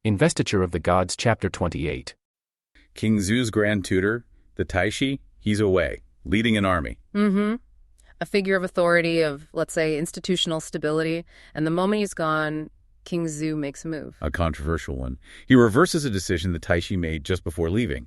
Investiture of the Gods, Chapter 28. King Zu's grand tutor, the Taishi, he's away, leading an army. Mm-hmm. A figure of authority, of, let's say, institutional stability. And the moment he's gone, King Zu makes a move. A controversial one. He reverses a decision the Taishi made just before leaving.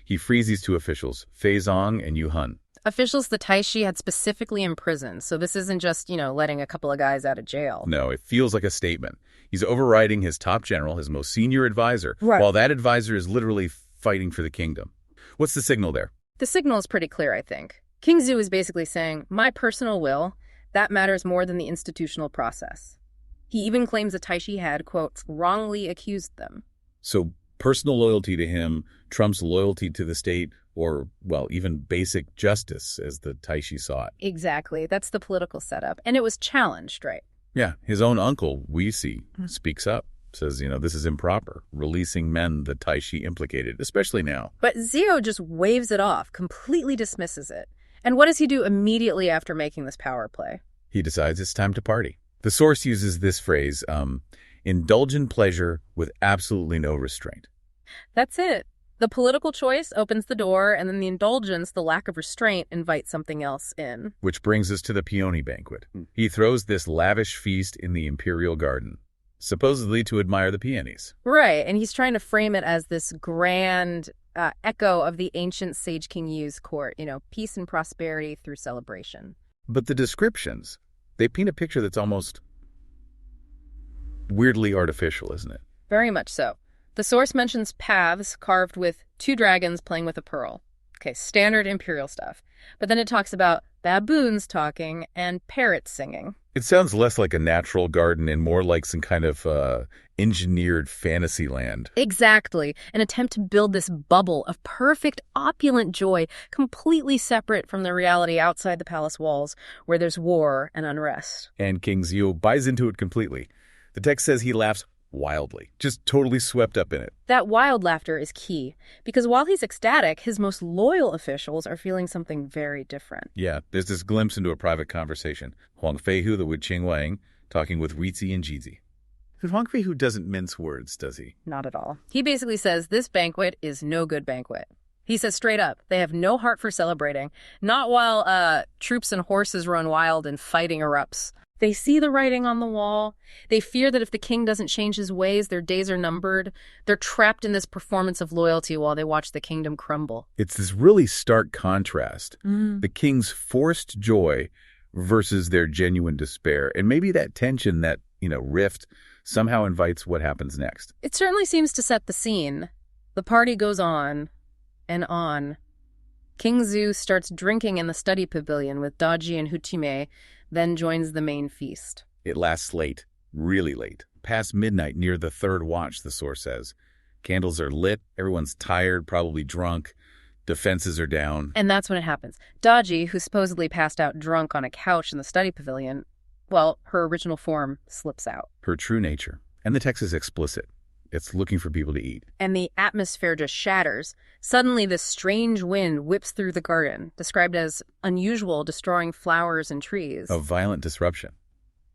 He frees these two officials, Feizong and Yuhun. Officials the Taishi had specifically imprisoned, so this isn't just, letting a couple of guys out of jail. No, it feels like a statement. He's overriding his top general, his most senior advisor, Right. while that advisor is literally fighting for the kingdom. What's the signal there? The signal is pretty clear, I think. King Zu is basically saying, my personal will, that matters more than the institutional process. He even claims the Taishi had, quote, wrongly accused them. So personal loyalty to him trumps loyalty to the state or, well, even basic justice, as the Taishi saw it. Exactly. That's the political setup. And it was challenged, right? Yeah, his own uncle, we see, speaks up, says, this is improper, releasing men the Taishi implicated, especially now. But Ziya just waves it off, completely dismisses it. And what does he do immediately after making this power play? He decides it's time to party. The source uses this phrase, indulge in pleasure with absolutely no restraint. That's it. The political choice opens the door, and then the indulgence, the lack of restraint, invites something else in. Which brings us to the peony banquet. He throws this lavish feast in the imperial garden, supposedly to admire the peonies. Right, and he's trying to frame it as this grand echo of the ancient Sage King Yu's court, peace and prosperity through celebration. But the descriptions, they paint a picture that's almost weirdly artificial, isn't it? Very much so. The source mentions paths carved with 2 dragons playing with a pearl. Okay, standard imperial stuff. But then it talks about baboons talking and parrots singing. It sounds less like a natural garden and more like some kind of engineered fantasy land. Exactly. An attempt to build this bubble of perfect, opulent joy, completely separate from the reality outside the palace walls, where there's war and unrest. And King Ziya buys into it completely. The text says he laughs wildly, just totally swept up in it. That wild laughter is key, because while he's ecstatic, his most loyal officials are feeling something very different. Yeah, there's this glimpse into a private conversation. Huang Feihu, the Wuqing Wang, talking with Ritzi and Jizi. Huang Feihu doesn't mince words, does he? Not at all. He basically says this banquet is no good banquet. He says straight up, they have no heart for celebrating, not while troops and horses run wild and fighting erupts. They see the writing on the wall. They fear that if the king doesn't change his ways, their days are numbered. They're trapped in this performance of loyalty while they watch the kingdom crumble. It's this really stark contrast. The king's forced joy versus their genuine despair. And maybe that tension, that, rift, somehow invites what happens next. It certainly seems to set the scene. The party goes on and on. King Zu starts drinking in the study pavilion with Daji and Hutime, then joins the main feast. It lasts late, really late, past midnight near the 3rd watch, the source says. Candles are lit, everyone's tired, probably drunk, defenses are down. And that's when it happens. Daji, who supposedly passed out drunk on a couch in the study pavilion, well, her original form slips out. Her true nature. And the text is explicit. It's looking for people to eat. And the atmosphere just shatters. Suddenly, this strange wind whips through the garden, described as unusual, destroying flowers and trees. A violent disruption.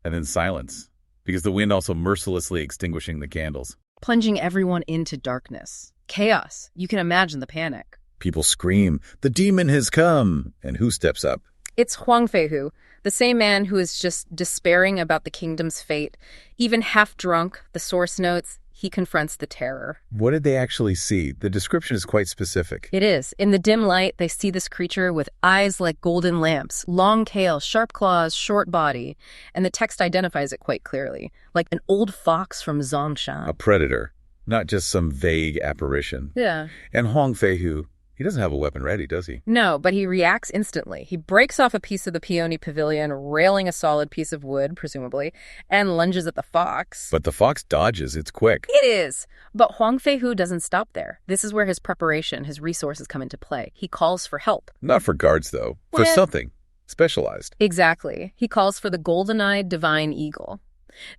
And then silence, because the wind also mercilessly extinguishing the candles. Plunging everyone into darkness. Chaos. You can imagine the panic. People scream, "The demon has come!" And who steps up? It's Huang Feihu, the same man who is just despairing about the kingdom's fate. Even half drunk, the source notes, he confronts the terror. What did they actually see? The description is quite specific. It is. In the dim light, they see this creature with eyes like golden lamps, long tail, sharp claws, short body. And the text identifies it quite clearly, like an old fox from Zongshan. A predator, not just some vague apparition. Yeah. And Huang Feihu, he doesn't have a weapon ready, does he? No, but he reacts instantly. He breaks off a piece of the peony pavilion, railing a solid piece of wood, presumably, and lunges at the fox. But the fox dodges. It's quick. It is. But Huang Feihu doesn't stop there. This is where his preparation, his resources come into play. He calls for help. Not for guards, though. For something specialized. Exactly. He calls for the golden-eyed divine eagle.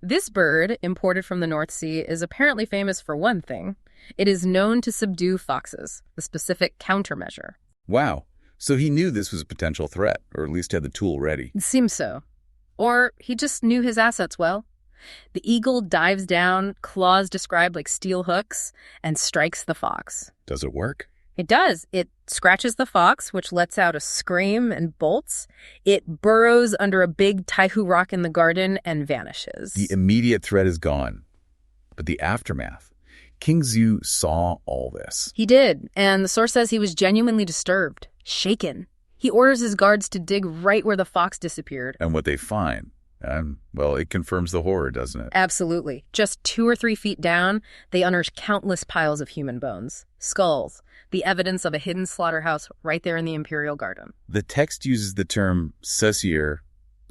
This bird, imported from the North Sea, is apparently famous for one thing. It is known to subdue foxes, the specific countermeasure. Wow. So he knew this was a potential threat, or at least had the tool ready. It seems so. Or he just knew his assets well. The eagle dives down, claws described like steel hooks, and strikes the fox. Does it work? It does. It scratches the fox, which lets out a scream and bolts. It burrows under a big Feihu rock in the garden and vanishes. The immediate threat is gone. But the aftermath. King Ziya saw all this. He did, and the source says he was genuinely disturbed, shaken. He orders his guards to dig right where the fox disappeared. And what they find, well, it confirms the horror, doesn't it? Absolutely. Just 2 or 3 feet down, they unearth countless piles of human bones, skulls, the evidence of a hidden slaughterhouse right there in the imperial garden. The text uses the term sesir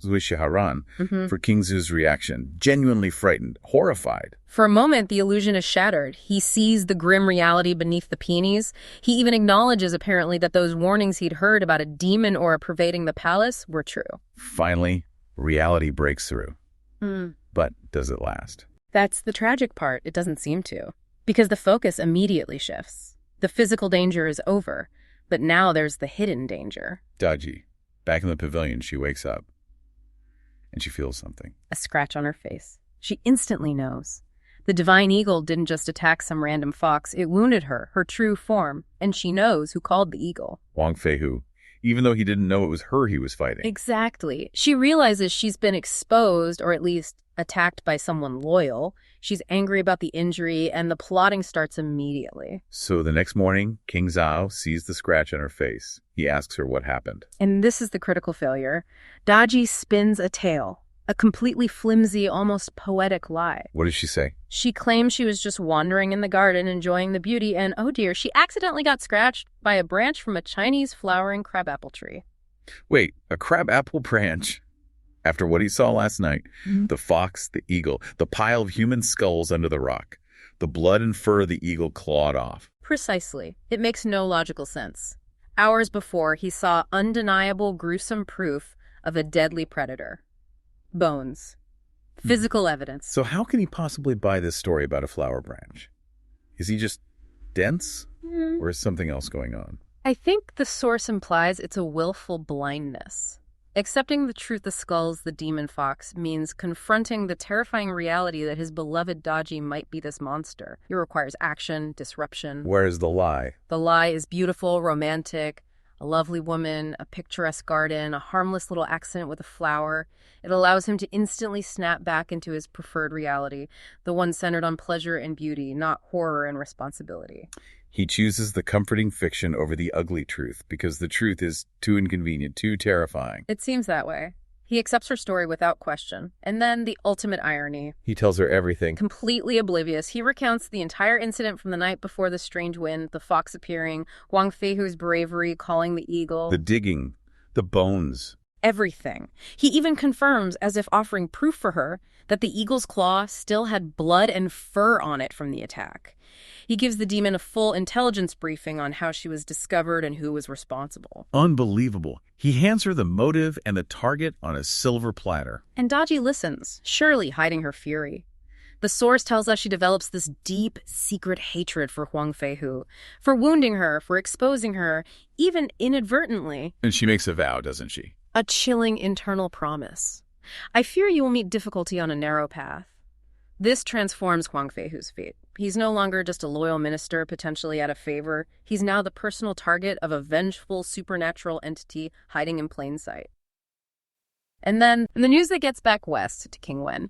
Zuishiharan for King Ziya's reaction, genuinely frightened, horrified. For a moment, the illusion is shattered. He sees the grim reality beneath the peonies. He even acknowledges, apparently, that those warnings he'd heard about a demon aura pervading the palace were true. Finally, reality breaks through. But does it last? That's the tragic part. It doesn't seem to. Because the focus immediately shifts. The physical danger is over, but now there's the hidden danger. Daji, back in the pavilion, she wakes up. And she feels something. A scratch on her face. She instantly knows. The divine eagle didn't just attack some random fox. It wounded her, her true form. And she knows who called the eagle. Huang Feihu, even though he didn't know it was her he was fighting. Exactly. She realizes she's been exposed, or at least attacked by someone loyal. She's angry about the injury, and the plotting starts immediately. So the next morning, King Zhao sees the scratch on her face. He asks her what happened. And this is the critical failure. Daji spins a tale, a completely flimsy, almost poetic lie. What does she say? She claims she was just wandering in the garden, enjoying the beauty, and oh dear, she accidentally got scratched by a branch from a Chinese flowering crabapple tree. Wait, a crabapple branch? After what he saw last night, the fox, the eagle, the pile of human skulls under the rock, the blood and fur the eagle clawed off. Precisely. It makes no logical sense. Hours before, he saw undeniable, gruesome proof of a deadly predator. Bones. Physical evidence. So how can he possibly buy this story about a flower branch? Is he just dense? Or is something else going on? I think the source implies it's a willful blindness. Accepting the truth of skulls, the demon fox, means confronting the terrifying reality that his beloved Daji might be this monster. It requires action, disruption. Where's the lie? The lie is beautiful, romantic, a lovely woman, a picturesque garden, a harmless little accident with a flower. It allows him to instantly snap back into his preferred reality, the one centered on pleasure and beauty, not horror and responsibility. He chooses the comforting fiction over the ugly truth because the truth is too inconvenient, too terrifying. It seems that way. He accepts her story without question. And then the ultimate irony. He tells her everything. Completely oblivious. He recounts the entire incident from the night before the strange wind, the fox appearing, Huang Feihu's bravery, calling the eagle. The digging, the bones. Everything. He even confirms, as if offering proof for her, that the eagle's claw still had blood and fur on it from the attack. He gives the demon a full intelligence briefing on how she was discovered and who was responsible. Unbelievable. He hands her the motive and the target on a silver platter. And Daji listens, surely hiding her fury. The source tells us she develops this deep, secret hatred for Huang Feihu, for wounding her, for exposing her, even inadvertently. And she makes a vow, doesn't she? A chilling internal promise. I fear you will meet difficulty on a narrow path. This transforms Huang Feihu's fate. He's no longer just a loyal minister potentially out of favor. He's now the personal target of a vengeful supernatural entity hiding in plain sight. And then the news that gets back west to King Wen.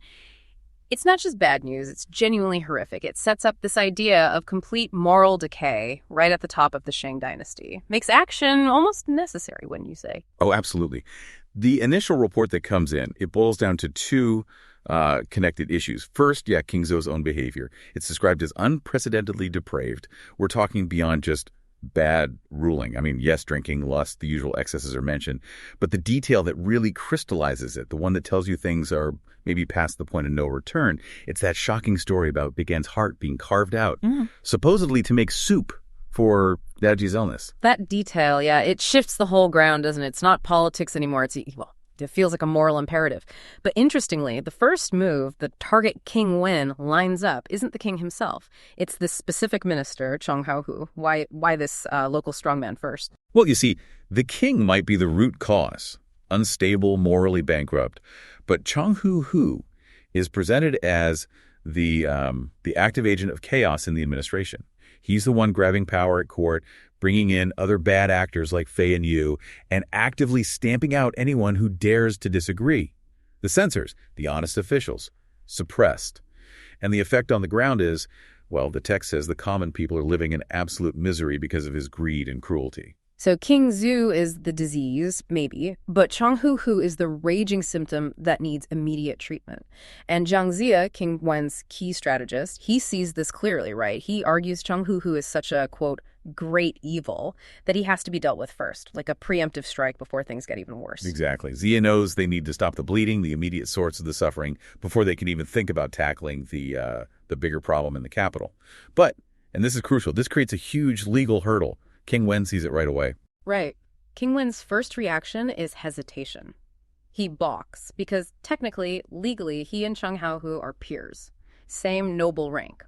It's not just bad news, it's genuinely horrific. It sets up this idea of complete moral decay right at the top of the Shang dynasty. Makes action almost necessary, wouldn't you say? Oh, absolutely. The initial report that comes in, it boils down to two connected issues. First, King Ziya's own behavior. It's described as unprecedentedly depraved. We're talking beyond just bad ruling. I mean, yes, drinking, lust, the usual excesses are mentioned, but the detail that really crystallizes it, the one that tells you things are maybe past the point of no return, it's that shocking story about Bigen's heart being carved out, supposedly to make soup for Daji's illness. That detail, it shifts the whole ground, doesn't it? It's not politics anymore. It feels like a moral imperative. But interestingly, the first move, the target King Wen lines up, isn't the king himself. It's this specific minister, Chong Haohu. Why this local strongman first? Well, you see, the king might be the root cause, unstable, morally bankrupt. But Chong Hu is presented as the active agent of chaos in the administration. He's the one grabbing power at court, bringing in other bad actors like Feihu, and actively stamping out anyone who dares to disagree. The censors, the honest officials, suppressed. And the effect on the ground is, well, the text says the common people are living in absolute misery because of his greed and cruelty. So King Zhu is the disease, maybe, but Changhu is the raging symptom that needs immediate treatment. And Jiang Ziya, King Wen's key strategist, he sees this clearly, right? He argues Changhu is such a, quote, great evil that he has to be dealt with first, like a preemptive strike before things get even worse. Exactly. Ziya knows they need to stop the bleeding, the immediate source of the suffering, before they can even think about tackling the bigger problem in the capital. But, and this is crucial, this creates a huge legal hurdle. King Wen sees it right away. Right. King Wen's first reaction is hesitation. He balks because technically, legally, he and Cheng Haohu are peers. Same noble rank.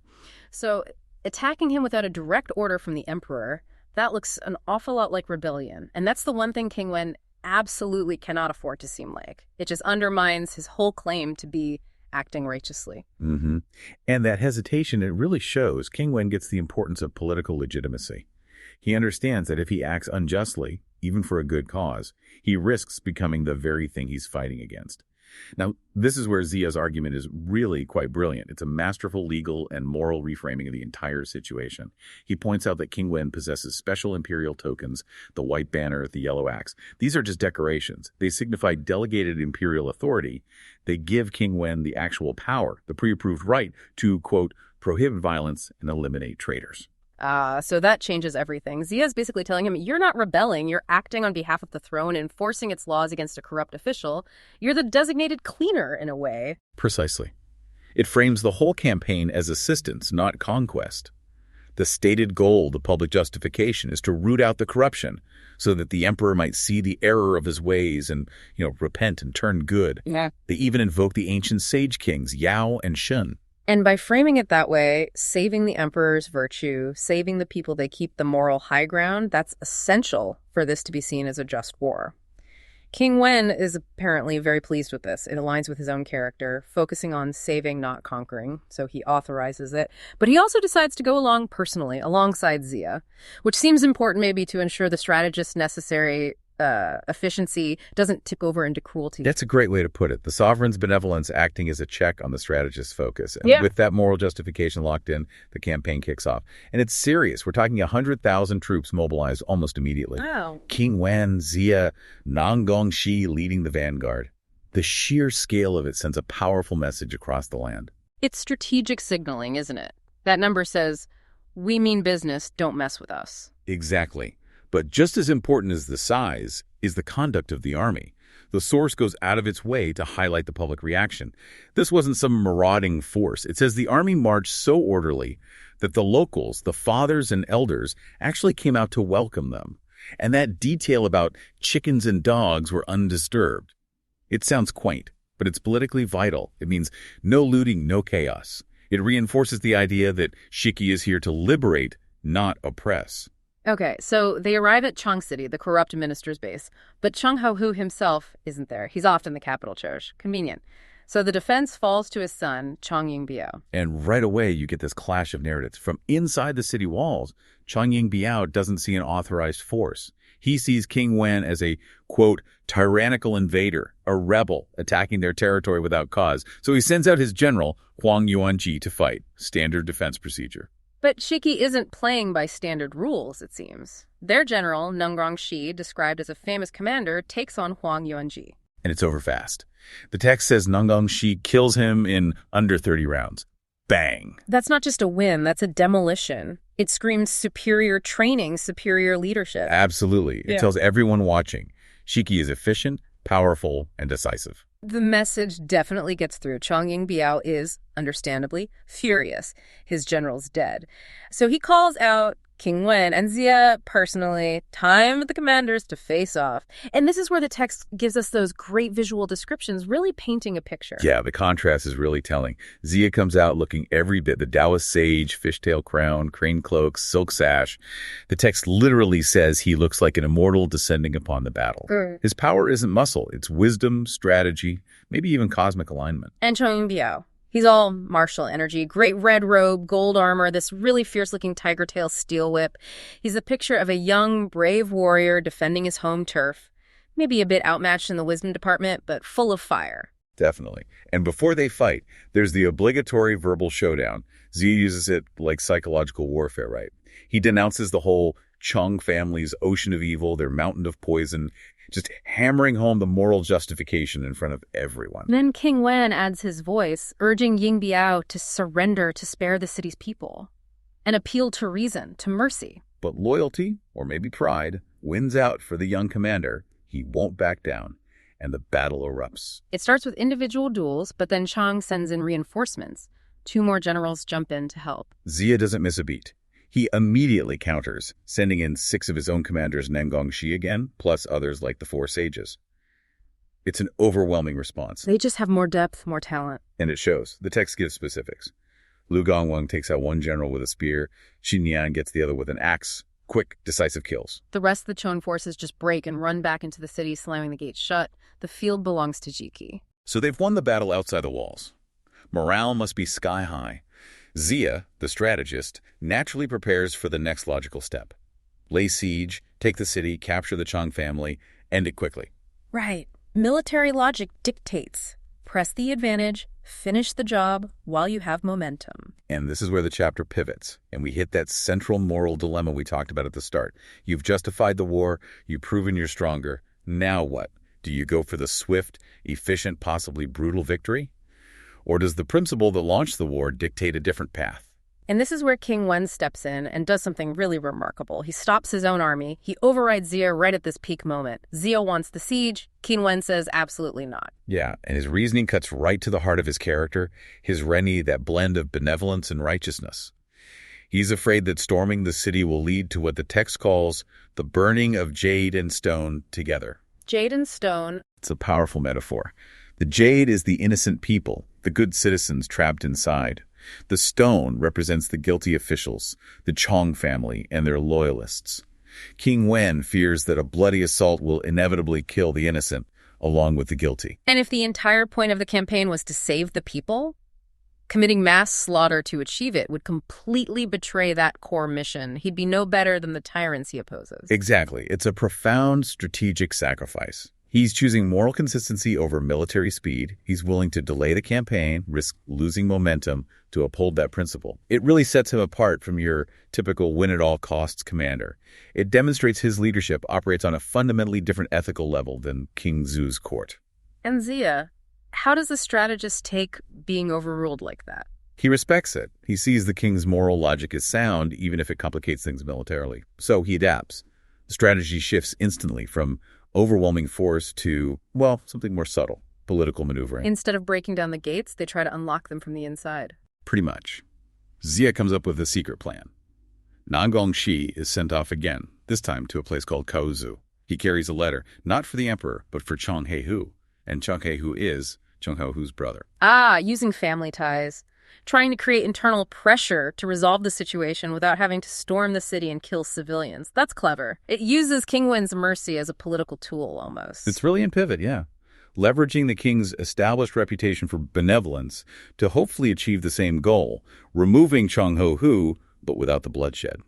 So attacking him without a direct order from the emperor, that looks an awful lot like rebellion. And that's the one thing King Wen absolutely cannot afford to seem like. It just undermines his whole claim to be acting righteously. Mm-hmm. And that hesitation, it really shows King Wen gets the importance of political legitimacy. He understands that if he acts unjustly, even for a good cause, he risks becoming the very thing he's fighting against. Now, this is where Ziya's argument is really quite brilliant. It's a masterful legal and moral reframing of the entire situation. He points out that King Wen possesses special imperial tokens, the white banner, the yellow axe. These are just decorations. They signify delegated imperial authority. They give King Wen the actual power, the pre-approved right to, quote, prohibit violence and eliminate traitors. So that changes everything. Ziya is basically telling him, you're not rebelling, you're acting on behalf of the throne, enforcing its laws against a corrupt official. You're the designated cleaner, in a way. Precisely. It frames the whole campaign as assistance, not conquest. The stated goal, the public justification, is to root out the corruption so that the emperor might see the error of his ways and, repent and turn good. Yeah. They even invoke the ancient sage kings, Yao and Shun. And by framing it that way, saving the emperor's virtue, saving the people they keep the moral high ground, that's essential for this to be seen as a just war. King Wen is apparently very pleased with this. It aligns with his own character, focusing on saving, not conquering, so he authorizes it. But he also decides to go along personally, alongside Ziya, which seems important maybe to ensure the strategist's necessary efficiency doesn't tip over into cruelty. That's a great way to put it. The sovereign's benevolence acting as a check on the strategist's focus. And with that moral justification locked in, the campaign kicks off. And it's serious. We're talking 100,000 troops mobilized almost immediately. Wow. King Wen, Ziya, Nanggongxi leading the vanguard. The sheer scale of it sends a powerful message across the land. It's strategic signaling, isn't it? That number says, we mean business, don't mess with us. Exactly. But just as important as the size is the conduct of the army. The source goes out of its way to highlight the public reaction. This wasn't some marauding force. It says the army marched so orderly that the locals, the fathers and elders, actually came out to welcome them. And that detail about chickens and dogs were undisturbed. It sounds quaint, but it's politically vital. It means no looting, no chaos. It reinforces the idea that Shiki is here to liberate, not oppress. Okay, so they arrive at Chang City, the corrupt minister's base, but Cheng Haohu himself isn't there. He's off in the capital church. Convenient. So the defense falls to his son, Chang Yingbiao. And right away, you get this clash of narratives. From inside the city walls, Chang Yingbiao doesn't see an authorized force. He sees King Wen as a, quote, tyrannical invader, a rebel attacking their territory without cause. So he sends out his general, Huang to fight. Standard defense procedure. But Shiki isn't playing by standard rules, it seems. Their general, Nanggongxi, described as a famous commander, takes on Huang Yuanji. And it's over fast. The text says Nanggongxi kills him in under 30 rounds. Bang! That's not just a win, that's a demolition. It screams superior training, superior leadership. Absolutely. It tells everyone watching. Shiki is efficient, powerful, and decisive. The message definitely gets through. Chang Yingbiao is, understandably, furious. His general's dead. So he calls out King Wen and Ziya personally, time for the commanders to face off. And this is where the text gives us those great visual descriptions, really painting a picture. Yeah, the contrast is really telling. Ziya comes out looking every bit the Taoist sage, fishtail crown, crane cloak, silk sash. The text literally says he looks like an immortal descending upon the battle. His power isn't muscle, it's wisdom, strategy, maybe even cosmic alignment. And Chong Biao. He's all martial energy, great red robe, gold armor, this really fierce-looking tiger tail steel whip. He's a picture of a young, brave warrior defending his home turf. Maybe a bit outmatched in the wisdom department, but full of fire. Definitely. And before they fight, there's the obligatory verbal showdown. Ziya uses it like psychological warfare, right? He denounces the whole Chong family's ocean of evil, their mountain of poison, just hammering home the moral justification in front of everyone. Then King Wen adds his voice, urging Ying Biao to surrender to spare the city's people. An appeal to reason, to mercy. But loyalty, or maybe pride, wins out for the young commander. He won't back down, and the battle erupts. It starts with individual duels, but then Chang sends in reinforcements. 2 more generals jump in to help. Ziya doesn't miss a beat. He immediately counters, sending in 6 of his own commanders Nangongshi again, plus others like the 4 sages. It's an overwhelming response. They just have more depth, more talent. And it shows. The text gives specifics. Lu Gongwang takes out 1 general with a spear. Xin Yan gets the other with an axe. Quick, decisive kills. The rest of the Chong forces just break and run back into the city, slamming the gates shut. The field belongs to Jiki. So they've won the battle outside the walls. Morale must be sky high. Ziya, the strategist, naturally prepares for the next logical step. Lay siege, take the city, capture the Chong family, end it quickly. Right. Military logic dictates. Press the advantage, finish the job while you have momentum. And this is where the chapter pivots, and we hit that central moral dilemma we talked about at the start. You've justified the war, you've proven you're stronger. Now what? Do you go for the swift, efficient, possibly brutal victory? Or does the principle that launched the war dictate a different path? And this is where King Wen steps in and does something really remarkable. He stops his own army. He overrides Ziya right at this peak moment. Ziya wants the siege. King Wen says absolutely not. Yeah, and his reasoning cuts right to the heart of his character, his Rennie, that blend of benevolence and righteousness. He's afraid that storming the city will lead to what the text calls the burning of jade and stone together. Jade and stone. It's a powerful metaphor. The jade is the innocent people, the good citizens trapped inside. The stone represents the guilty officials, the Chong family, and their loyalists. King Wen fears that a bloody assault will inevitably kill the innocent, along with the guilty. And if the entire point of the campaign was to save the people, committing mass slaughter to achieve it would completely betray that core mission. He'd be no better than the tyrants he opposes. Exactly. It's a profound strategic sacrifice. He's choosing moral consistency over military speed. He's willing to delay the campaign, risk losing momentum to uphold that principle. It really sets him apart from your typical win-at-all-costs commander. It demonstrates his leadership operates on a fundamentally different ethical level than King Zhu's court. And Ziya, how does a strategist take being overruled like that? He respects it. He sees the king's moral logic as sound, even if it complicates things militarily. So he adapts. The strategy shifts instantly from overwhelming force to, well, something more subtle, political maneuvering. Instead of breaking down the gates, they try to unlock them from the inside. Pretty much. Ziya comes up with a secret plan. Nangongshi is sent off again, this time to a place called Kaozu. He carries a letter, not for the emperor, but for Chong Feihu. And Chong Feihu is Chong Feihu's brother. Using family ties. Trying to create internal pressure to resolve the situation without having to storm the city and kill civilians. That's clever. It uses King Wen's mercy as a political tool, almost. It's really in pivot, yeah. Leveraging the king's established reputation for benevolence to hopefully achieve the same goal, removing Chong Feihu, but without the bloodshed.